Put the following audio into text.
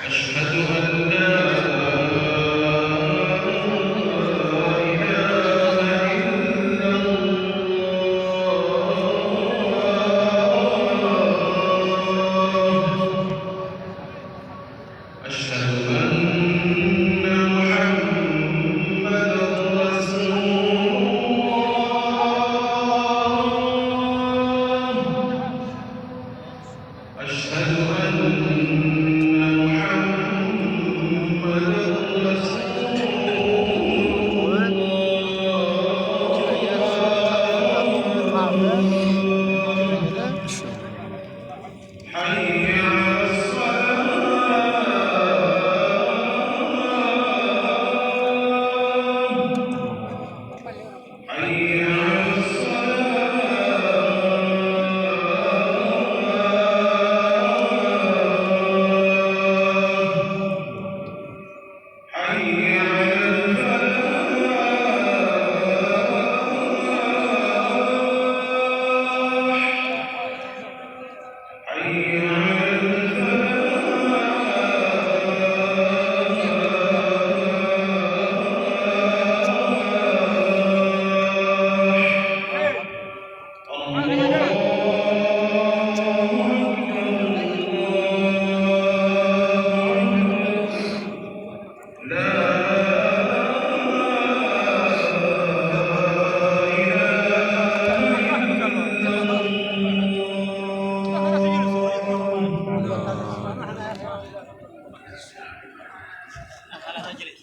أشهد أن لا أشهد أن محمدًا رسول الله. أشهد أن محمدًا رسول الله. حي على الصلاة. حي على الصلاة. حي على الفلاح. حي على خلاص اجلس.